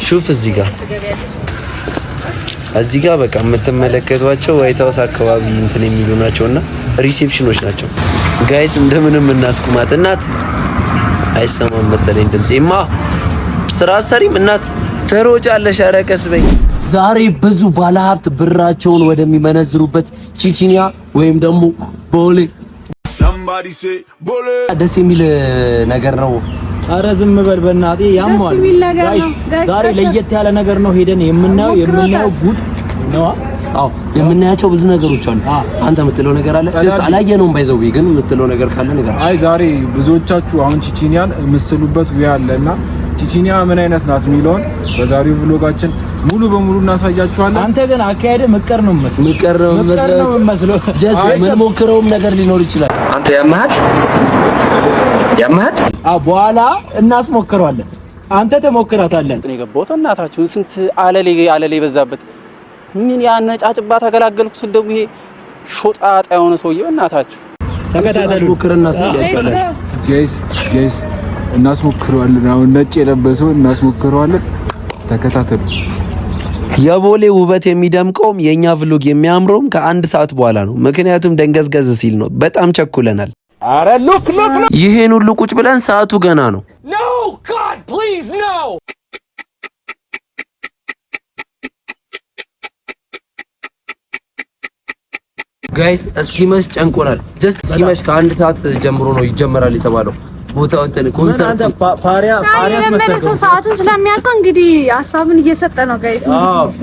ሹፍ እዚህ ጋር በቃ የምትመለከቷቸው ዋይት ሃውስ አካባቢ እንትን የሚሉ ናቸውና ሪሴፕሽኖች ናቸው። ጋይስ እንደምንም እናስቁማት። እናት አይሰማም መሰለኝ ድምጼማ። ስራ ሰሪም እናት ተሮጫለሽ። ኧረ ቀስ በይ። ዛሬ ብዙ ባለሀብት ብራቸውን ወደሚመነዝሩበት ቺቺኒያ ወይም ደግሞ ቦሌ ደስ የሚል ነገር ነው። ኧረ ዝም በል በእናትህ ያሟል። ዛሬ ለየት ያለ ነገር ነው ሄደን የምናየው ጉድ ነው። አዎ የምናያቸው ብዙ ነገሮች አሉ። አንተ የምትለው ነገር አለ? ጀስት አላየነውም። ባይዘው ግን የምትለው ነገር ካለ ነገር አይ ዛሬ ብዙዎቻችሁ አሁን ቺቺኒያን ምስሉበት ወይ አለና ቺቺኒያ ምን አይነት ናት የሚለውን በዛሬው vlogጋችን ሙሉ በሙሉ እናሳያችኋለን። አንተ ግን አካሄደ መቀር ነው መስሎ ጀስት ምን ሞክረውም ነገር ሊኖር ይችላል። አንተ ያማሃት በኋላ እናስሞክረዋለን። አንተ ተሞክራታለህ። እኔ ገባሁት። እናታችሁ ስንት አለሌ በዛበት ምን ያነጫጭባ ተገላገልኩ ስል ደግሞ ይሄ ሾጣጣ የሆነ ሰውዬ እናታችሁ ተከታተሉ። ሞክርና ሳያችኋለን። ጋይስ እናስሞክረዋለን። አሁን ነጭ የለበሰው እናስሞክረዋለን። ተከታተሉ። የቦሌ ውበት የሚደምቀውም የኛ vlog የሚያምረውም ከአንድ ሰዓት በኋላ ነው። ምክንያቱም ደንገዝገዝ ሲል ነው። በጣም ቸኩለናል። አረ ሉክ ይሄን ሁሉ ቁጭ ብለን ሰዓቱ ገና ነው። ኖ ጋድ ፕሊዝ ኖ። ጋይስ እስኪመሽ ጨንቆናል። ጀስት ሲመሽ ከአንድ ሰዓት ጀምሮ ነው ይጀምራል የተባለው። ቦታው እንትን ኮንሰርት ፓሪያ መሰለኝ ሰዓቱን ስለሚያውቀው እንግዲህ ሀሳቡን እየሰጠ ነው። ጋይስ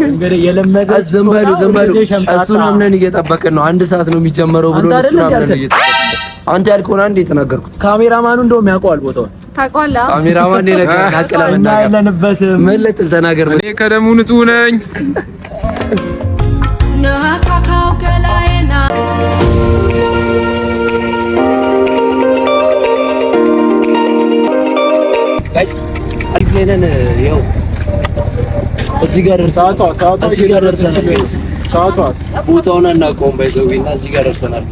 እንግዲህ የለመደ ዝም በሉ እሱን አምነን እየጠበቅን ነው። አንድ ሰዓት ነው የሚጀምረው ብሎ እሱን አምነን እየጠበቅን። አንተ ያልከውን አንዴ የተናገርኩት ካሜራማኑ እንደውም ያውቀዋል ቦታውን። ታውቀዋለህ? ካሜራማን ነው ነገር አቀላመና ያለንበትም መለጥ ተናገር። እኔ ከደሙ ንጹህ ነኝ። ናካካው ከላይና ጋይስ አሪፍ ላይ ነን። ይኸው እዚህ ጋር ደርሰናል። ቦታውን አናውቀውም ባይዘውና እዚህ ጋር ደርሰናል።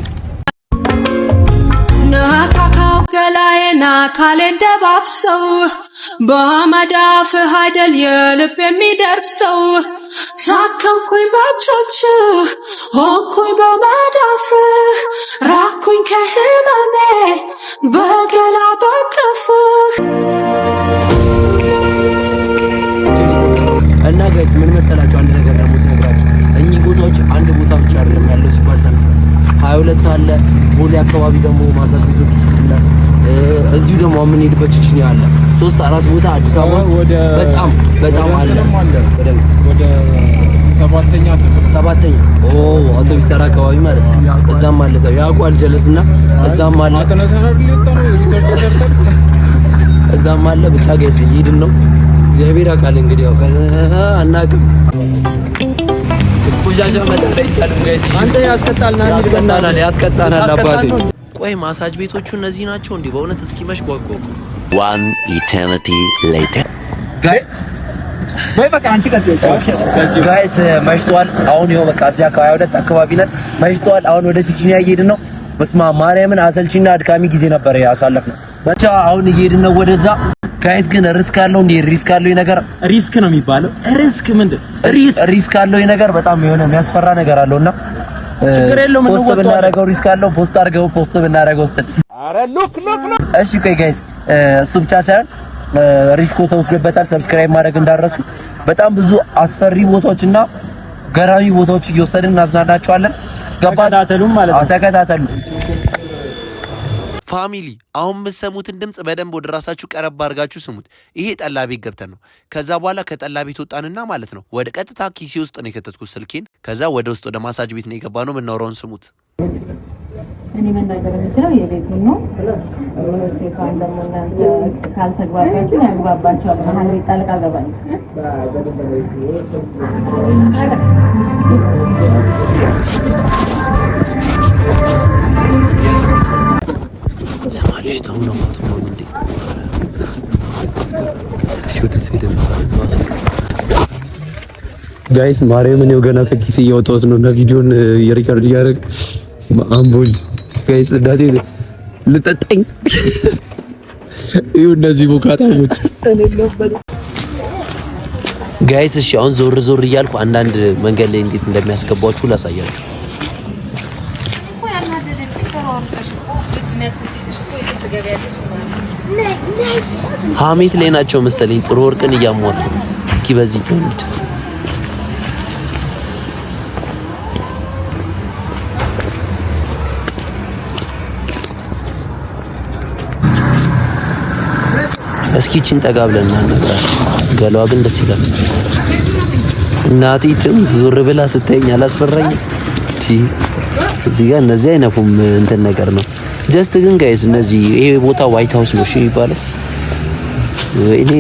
ናካካው ከላይና ካሌን ደባብሰው በመዳፍህ አይደል የልብ የሚደርሰው ሳከንኩኝ ባቾች ሆንኩኝ በመዳፍህ ራኩኝ ከህመሜ በገላ በክፍህ እና ጋይስ ምን መሰላችሁ? አንድ ነገር ደግሞ ስነግራችሁ እኚህ ቦታዎች አንድ ቦታ ብቻ አይደለም ያለው ሲባል ሰምተናል። 22 አለ፣ ቦሌ አካባቢ ደግሞ ማሳጅ ቤቶች ውስጥ አለ፣ እዚሁ ደግሞ የምንሄድበት ቺቺኒያ አለ። 3-4 ቦታ አዲስ አበባ ውስጥ በጣም አለ። ወደ ሰባተኛ አውቶቢስ ተራ አካባቢ ማለት ነው። እዛም አለ ያውቃል ጀለስና እዛም አለ ብቻ ጋይስ እየሄድን ነው። እግዚአብሔር ያውቃል እንግዲህ ያው አናውቅም። ቆሻሻ መጣል አይቻልም ጋይስ። አንተ ያስቀጣናል አባቴ። ቆይ ማሳጅ ቤቶቹ እነዚህ ናቸው እንዴ? በእውነት እስኪመሽ ጓጓ። One eternity later. ጋይስ መሽቷል። አሁን ይኸው በቃ እዚያ ከ22 አካባቢ ነን። መሽቷል። አሁን ወደ ቺቺኒያ እየሄድን ነው። በስመ አብ ማርያምን አሰልቺና አድካሚ ጊዜ ነበር ያሳለፍነው። ብቻ አሁን እየሄድን ነው ወደዛ። ጋይስ ግን ሪስክ አለው እንዴ? ሪስክ አለው ነገር ሪስክ ነው የሚባለው። ሪስክ ምንድን ሪስክ አለው ነገር በጣም የሆነ የሚያስፈራ ነገር አለውና ፖስት ብናደርገው ሪስክ አለው። ፖስት ብናደርገው ስትል አረ ሉክ እሺ ቆይ ጋይስ እሱ ብቻ ሳይሆን ሪስኮ ተወስዶበታል። ሰብስክራይብ ማድረግ እንዳረሱ። በጣም ብዙ አስፈሪ ቦታዎችና ገራሚ ቦታዎች እየወሰድን እናዝናናቸዋለን። ተከታተሉ ማለት ነው። ተከታተሉ ፋሚሊ። አሁን የምትሰሙትን ድምጽ በደንብ ወደ ራሳችሁ ቀረብ አድርጋችሁ ስሙት። ይሄ ጠላ ቤት ገብተን ነው። ከዛ በኋላ ከጠላ ቤት ወጣንና ማለት ነው ወደ ቀጥታ ኪሴ ውስጥ ነው የከተትኩት ስልኬን። ከዛ ወደ ውስጥ ወደ ማሳጅ ቤት ነው የገባነው። የምናወራውን ስሙት። እኔ መናገር የምችለው የቤቱን ነው። ሴቷን ደግሞ እናንተ ካልተግባባችሁ ያግባባችኋል። መሀል ቤት ጣልቃ ገባል። ሰማልሽ ተውነው ነው እንዴ? ጋይስ ማርያምን ነው ገና ከኪሴ እያወጣሁት ነው እና ቪዲዮን የሪካርድ እያደረግ አምቦል ጋይስ እንዳቴ ልጠጣኝ እዩ። እነዚህ ቦካታሞች ጋይስ እሺ አሁን ዞር ዞር እያልኩ አንዳንድ መንገድ ላይ እንዴት እንደሚያስገባችሁ ላሳያችሁ። ሀሜት ላይ ናቸው መሰለኝ። ጥሩ ወርቅን እያሟት ነው። እስኪ በዚህ እንድ እስኪ ቺን ጠጋ ብለን እናናግራት። ገሏ ግን ደስ ይላል። እናቲትም ዞር ብላ ስተኛ አላስፈራኝ። እዚህ ጋር እነዚህ አይነፉም እንትን ነገር ነው። ጀስት ግን ጋይስ እነዚህ ይሄ ቦታ ዋይት ሃውስ ነው እሺ የሚባለው። እኔ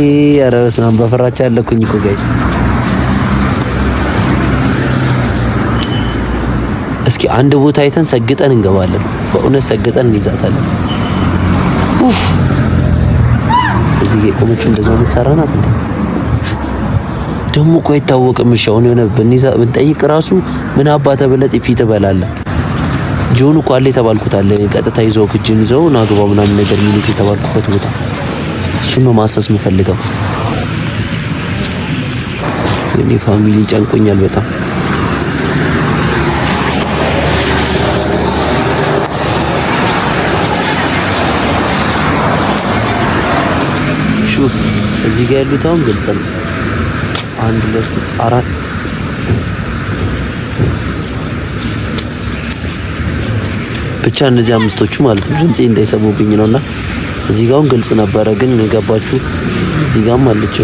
አረስናም በፍራቻ ያለኩኝ እኮ ጋይስ። እስኪ አንድ ቦታ አይተን ሰግጠን እንገባለን። በእውነት ሰግጠን እንይዛታለን። ኡፍ እዚህ የቆመችው እንደዛ መሰራናት እንዴ? ደሞ እኮ አይታወቅም። እሺ አሁን የሆነ ብንጠይቅ ራሱ ምን አባተ ብለህ ጥፊ ትበላለህ። ጆን እኮ አለ የተባልኩት አለ ቀጥታ ይዘው ክጅን ይዘው ናግባው ምናምን ነገር ሚሉት የተባልኩበት ቦታ እሱ ነው ማሰስ የምፈልገው። እኔ ፋሚሊ ጨንቆኛል በጣም። ሹፍ እዚህ ጋር ያሉት አሁን ግልጽ ነው። 1 2 3 4 ብቻ እነዚህ አምስቶቹ ማለት ነው። ድምጼ እንዳይሰሙብኝ ነውና እዚህ ጋር አሁን ግልጽ ነበረ። ግን የገባችሁ እዚህ ጋርም አለች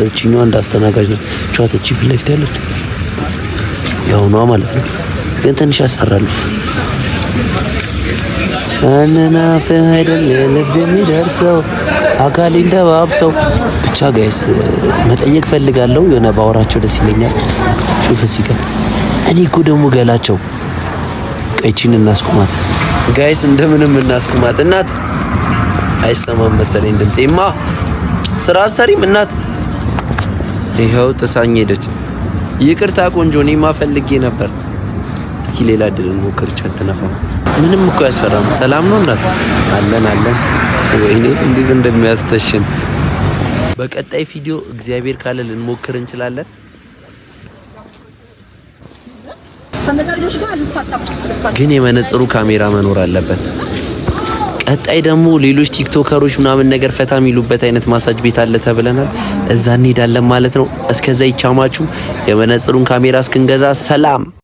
እቺኛዋ እንዳስተናጋጅ ነው። ቻተቺ ፊት ለፊት ያለች ያውኗ ማለት ነው። ግን ትንሽ ያስፈራሉ። አንናፍ አይደል ልብ የሚደርሰው አካል እንደባብሰው ብቻ ጋይስ መጠየቅ ፈልጋለሁ። የሆነ ባወራቸው ደስ ይለኛል። ሹፍ እዚህ ጋር እኔ እኮ ደግሞ ገላቸው ቀይቺን እናስቁማት ጋይስ፣ እንደምንም እናስቁማት። እናት አይሰማም መሰለኝ ድምጼማ። ስራ ሰሪም እናት ይኸው ጥሳኝ ሄደች። ይቅርታ ቆንጆ፣ እኔማ ፈልጌ ነበር። እስኪ ሌላ ድል እንሞክር። ቻትነፋ ምንም እኮ ያስፈራም። ሰላም ነው እናት? አለን አለን። ወይኔ እንዴት እንደሚያስተሽን። በቀጣይ ቪዲዮ እግዚአብሔር ካለ ልንሞክር እንችላለን። ግን የመነጽሩ ካሜራ መኖር አለበት። ቀጣይ ደግሞ ሌሎች ቲክቶከሮች ምናምን ነገር ፈታ የሚሉበት አይነት ማሳጅ ቤት አለ ተብለናል። እዛ እንሄዳለን ማለት ነው። እስከዛ ይቻማችሁ። የመነጽሩን ካሜራ እስክንገዛ ሰላም።